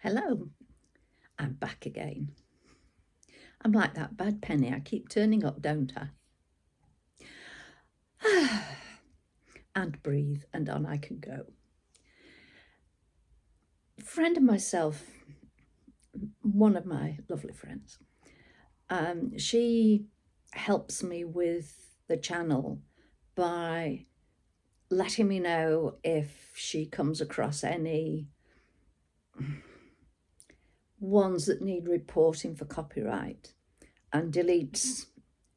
Hello, I'm back again. I'm like that bad penny. I keep turning up, don't I? And breathe, and on I can go. A friend of myself, one of my lovely friends, she helps me with the channel by letting me know if she comes across any ones that need reporting for copyright and deletes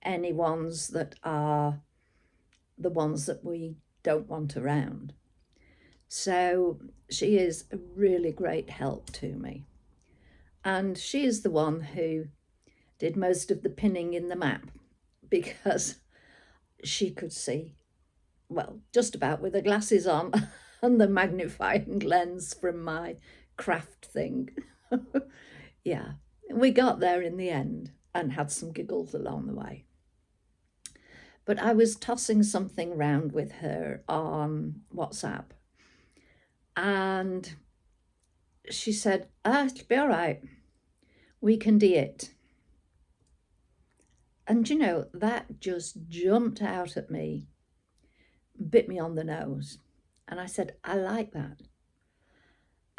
any ones that are the ones that we don't want around. So she is a really great help to me. And she is the one who did most of the pinning in the map because she could see, well, just about with the glasses on and the magnifying lens from my craft thing. Yeah, we got there in the end and had some giggles along the way. But I was tossing something round with her on WhatsApp, and she said, it'll be all right. We can do it. And you know, that just jumped out at me, bit me on the nose. And I said, I like that.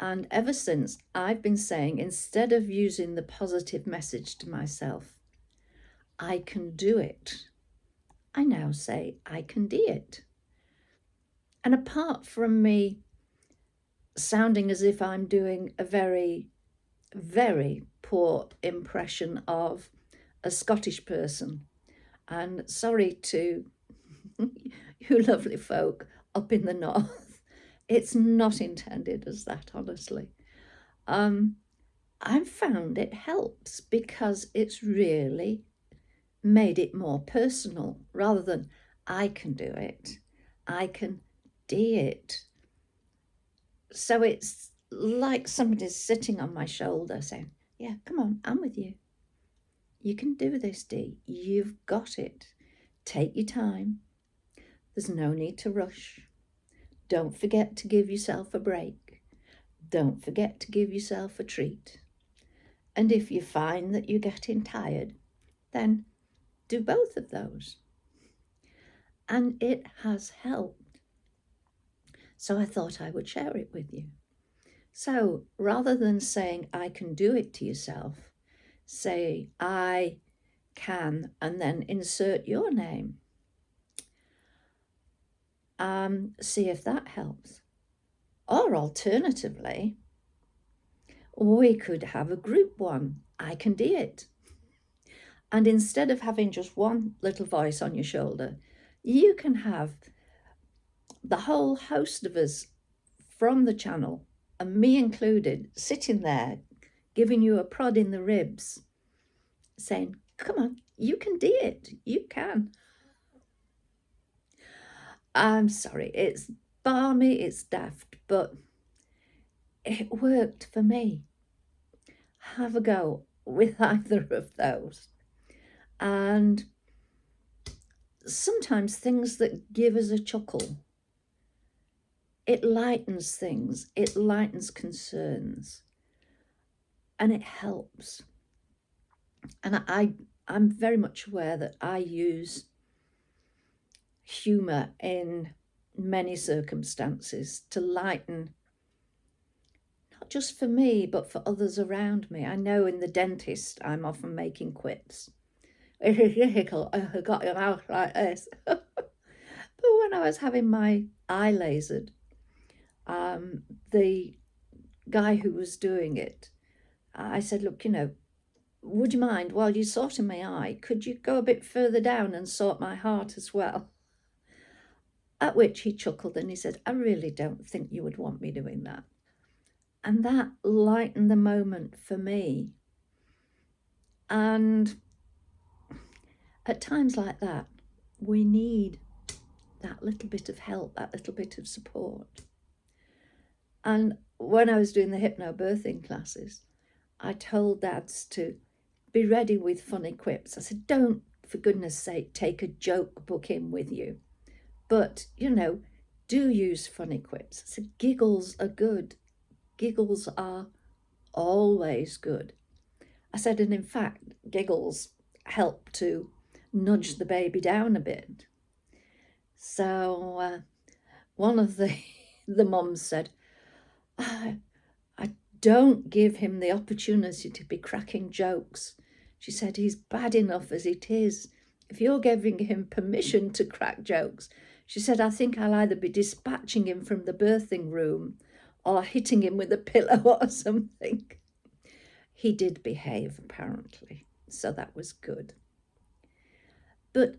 And ever since, I've been saying, instead of using the positive message to myself, I can do it, I now say, I can do it. And apart from me sounding as if I'm doing a very, very poor impression of a Scottish person, and sorry to you lovely folk up in the north, it's not intended as that, honestly. I've found it helps because it's really made it more personal rather than I can do it, I can do it. So it's like somebody's sitting on my shoulder saying, yeah, come on, I'm with you. You can do this, Dee. You've got it. Take your time. There's no need to rush. Don't forget to give yourself a break. Don't forget to give yourself a treat. And if you find that you're getting tired, then do both of those. And it has helped. So I thought I would share it with you. So rather than saying I can do it to yourself, say I can and then insert your name. See if that helps. Or alternatively, we could have a group one, I can do it. And instead of having just one little voice on your shoulder, you can have the whole host of us from the channel, and me included, sitting there giving you a prod in the ribs, saying, come on, you can do it, you can. I'm sorry, it's balmy, it's daft, but it worked for me. Have a go with either of those. And sometimes things that give us a chuckle, it lightens things, it lightens concerns, and it helps. And I'm very much aware that I use humour in many circumstances to lighten, not just for me, but for others around me. I know in the dentist, I'm often making quips. It's difficult, I got your mouth like this. But when I was having my eye lasered, the guy who was doing it, I said, look, would you mind, while you're sorting my eye, could you go a bit further down and sort my heart as well? At which he chuckled and he said, I really don't think you would want me doing that. And that lightened the moment for me. And at times like that, we need that little bit of help, that little bit of support. And when I was doing the hypnobirthing classes, I told dads to be ready with funny quips. I said, don't, for goodness sake, take a joke book in with you. But, do use funny quips. I said, giggles are good. Giggles are always good. I said, and in fact, giggles help to nudge the baby down a bit. So one of the mums said, I don't give him the opportunity to be cracking jokes. She said, he's bad enough as it is. If you're giving him permission to crack jokes, she said, I think I'll either be dispatching him from the birthing room or hitting him with a pillow or something. He did behave, apparently, so that was good. But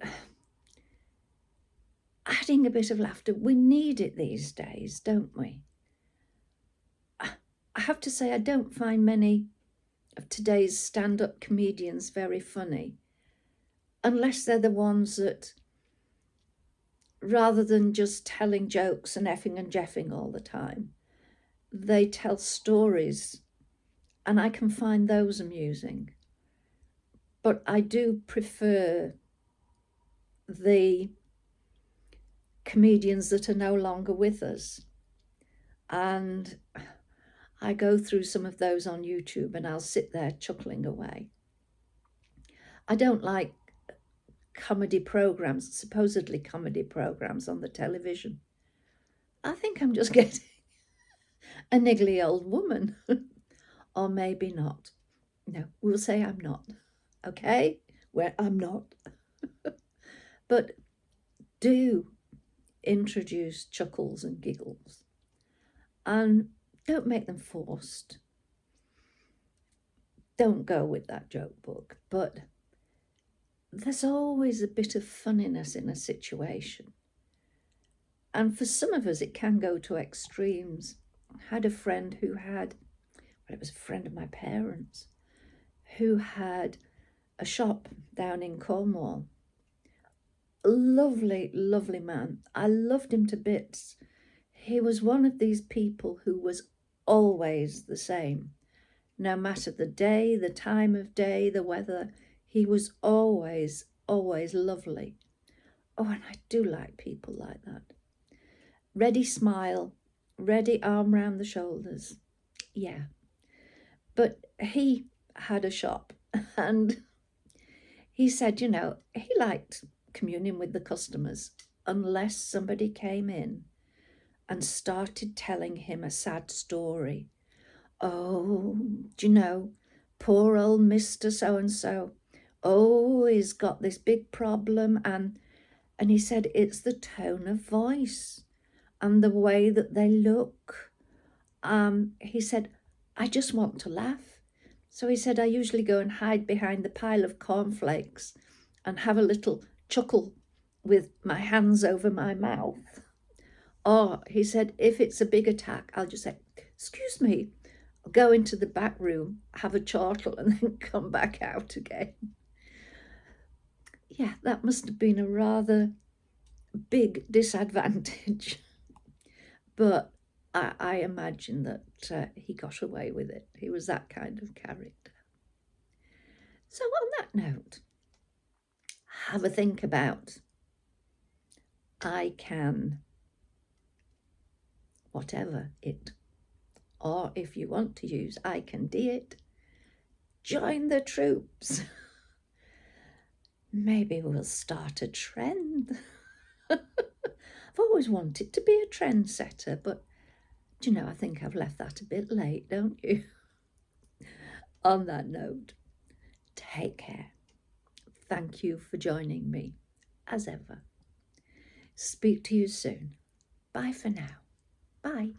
adding a bit of laughter, we need it these days, don't we? I have to say, I don't find many of today's stand-up comedians very funny, unless they're the ones that, rather than just telling jokes and effing and jeffing all the time, they tell stories, and I can find those amusing. But I do prefer the comedians that are no longer with us. And I go through some of those on YouTube and I'll sit there chuckling away. I don't like comedy programs, supposedly comedy programs on the television. I think I'm just getting a niggly old woman. Or maybe not. No, we'll say I'm not. Okay? Where I'm not. But do introduce chuckles and giggles. And don't make them forced. Don't go with that joke book. But there's always a bit of funniness in a situation. And for some of us, it can go to extremes. I had a friend who had, well, it was a friend of my parents, who had a shop down in Cornwall. A lovely, lovely man. I loved him to bits. He was one of these people who was always the same. No matter the day, the time of day, the weather, he was always, always lovely. Oh, and I do like people like that. Ready smile, ready arm round the shoulders. Yeah. But he had a shop and he said, he liked communing with the customers unless somebody came in and started telling him a sad story. Oh, poor old Mr. So-and-so. Oh, he's got this big problem. And he said, it's the tone of voice and the way that they look. He said, I just want to laugh. So he said, I usually go and hide behind the pile of cornflakes and have a little chuckle with my hands over my mouth. Or he said, if it's a big attack, I'll just say, excuse me, I'll go into the back room, have a chortle, and then come back out again. Yeah, that must have been a rather big disadvantage. But I imagine that he got away with it. He was that kind of character. So on that note, have a think about I can whatever it. Or if you want to use I Can Dee It, join the troops. Maybe we'll start a trend. I've always wanted to be a trendsetter, but I think I've left that a bit late, don't you? On that note, take care. Thank you for joining me, as ever. Speak to you soon. Bye for now. Bye.